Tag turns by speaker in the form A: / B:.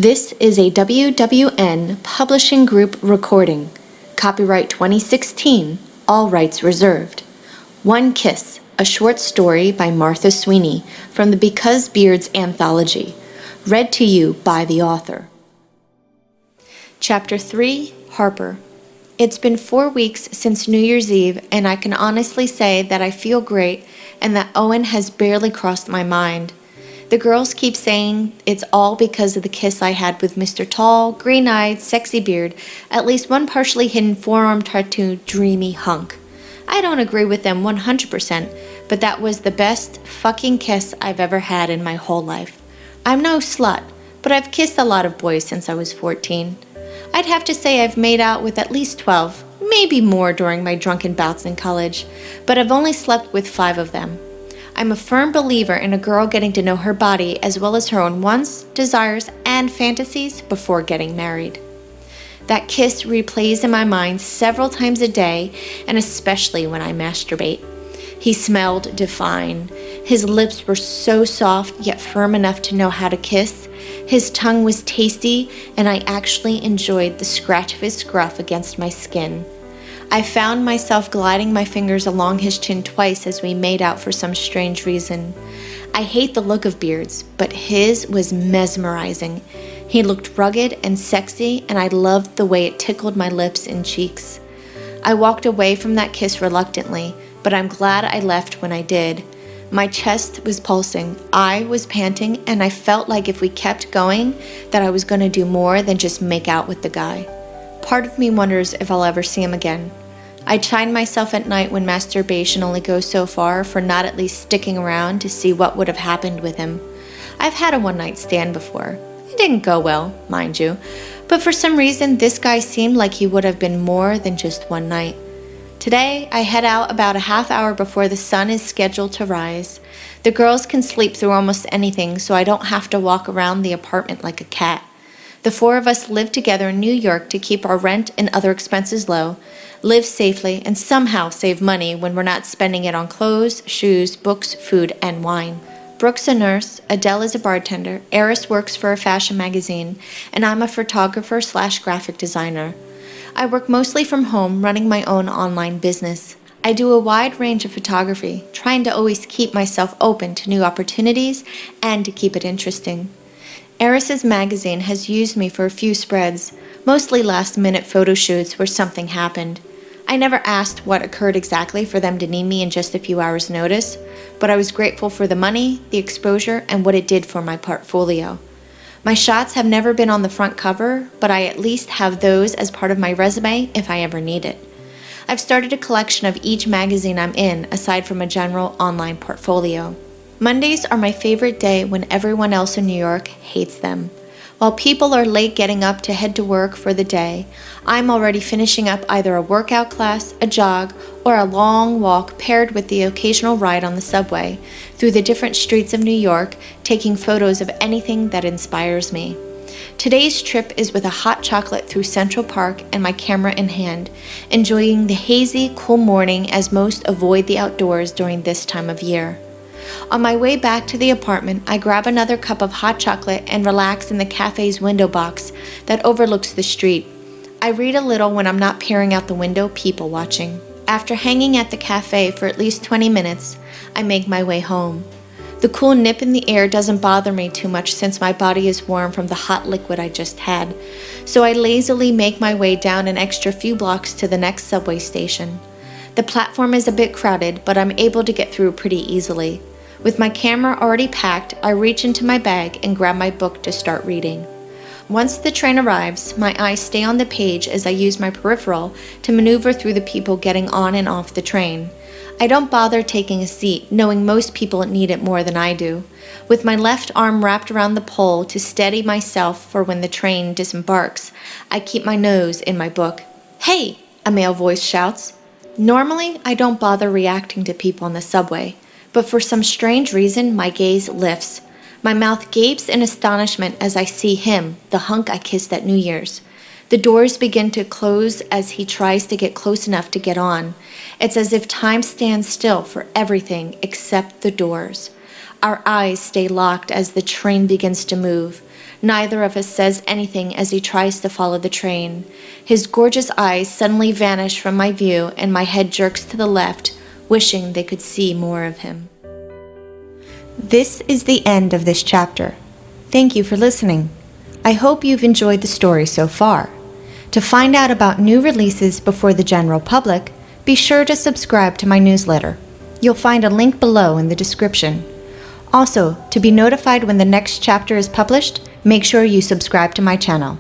A: This is a WWN Publishing Group recording. Copyright 2016, all rights reserved. One Kiss, a short story by Martha Sweeney from the Because Beards anthology. Read to you by the author. Chapter 3, Harper. It's been 4 weeks since New Year's Eve, and I can honestly say that I feel great and that Owen has barely crossed my mind. The girls keep saying it's all because of the kiss I had with Mr. Tall, green-eyed, sexy beard, at least one partially hidden forearm tattoo dreamy hunk. I don't agree with them 100%, but that was the best fucking kiss I've ever had in my whole life. I'm no slut, but I've kissed a lot of boys since I was 14. I'd have to say I've made out with at least 12, maybe more during my drunken bouts in college, but I've only slept with 5 of them. I'm a firm believer in a girl getting to know her body as well as her own wants, desires, and fantasies before getting married. That kiss replays in my mind several times a day, and especially when I masturbate. He smelled divine. His lips were so soft yet firm enough to know how to kiss. His tongue was tasty, and I actually enjoyed the scratch of his scruff against my skin. I found myself gliding my fingers along his chin twice as we made out for some strange reason. I hate the look of beards, but his was mesmerizing. He looked rugged and sexy, and I loved the way it tickled my lips and cheeks. I walked away from that kiss reluctantly, but I'm glad I left when I did. My chest was pulsing, I was panting, and I felt like if we kept going, that I was going to do more than just make out with the guy. Part of me wonders if I'll ever see him again. I chide myself at night when masturbation only goes so far for not at least sticking around to see what would have happened with him. I've had a one-night stand before. It didn't go well, mind you, but for some reason this guy seemed like he would have been more than just one night. Today, I head out about a half hour before the sun is scheduled to rise. The girls can sleep through almost anything, so I don't have to walk around the apartment like a cat. The 4 of us live together in New York to keep our rent and other expenses low, live safely, and somehow save money when we're not spending it on clothes, shoes, books, food, and wine. Brooke's a nurse, Adele is a bartender, Eris works for a fashion magazine, and I'm a photographer/graphic designer. I work mostly from home, running my own online business. I do a wide range of photography, trying to always keep myself open to new opportunities and to keep it interesting. Eris's magazine has used me for a few spreads, mostly last-minute photo shoots where something happened. I never asked what occurred exactly for them to need me in just a few hours' notice, but I was grateful for the money, the exposure, and what it did for my portfolio. My shots have never been on the front cover, but I at least have those as part of my resume if I ever need it. I've started a collection of each magazine I'm in, aside from a general online portfolio. Mondays are my favorite day when everyone else in New York hates them. While people are late getting up to head to work for the day, I'm already finishing up either a workout class, a jog, or a long walk paired with the occasional ride on the subway through the different streets of New York, taking photos of anything that inspires me. Today's trip is with a hot chocolate through Central Park and my camera in hand, enjoying the hazy, cool morning as most avoid the outdoors during this time of year. On my way back to the apartment, I grab another cup of hot chocolate and relax in the cafe's window box that overlooks the street. I read a little when I'm not peering out the window, people watching. After hanging at the cafe for at least 20 minutes, I make my way home. The cool nip in the air doesn't bother me too much since my body is warm from the hot liquid I just had, so I lazily make my way down an extra few blocks to the next subway station. The platform is a bit crowded, but I'm able to get through pretty easily. With my camera already packed, I reach into my bag and grab my book to start reading. Once the train arrives, my eyes stay on the page as I use my peripheral to maneuver through the people getting on and off the train. I don't bother taking a seat, knowing most people need it more than I do. With my left arm wrapped around the pole to steady myself for when the train disembarks, I keep my nose in my book. "Hey!" a male voice shouts. Normally, I don't bother reacting to people on the subway, but for some strange reason, my gaze lifts. My mouth gapes in astonishment as I see him, the hunk I kissed at New Year's. The doors begin to close as he tries to get close enough to get on. It's as if time stands still for everything except the doors. Our eyes stay locked as the train begins to move. Neither of us says anything as he tries to follow the train. His gorgeous eyes suddenly vanish from my view, and my head jerks to the left, wishing they could see more of him. This is the end of this chapter. Thank you for listening. I hope you've enjoyed the story so far. To find out about new releases before the general public, be sure to subscribe to my newsletter. You'll find a link below in the description. Also, to be notified when the next chapter is published, make sure you subscribe to my channel.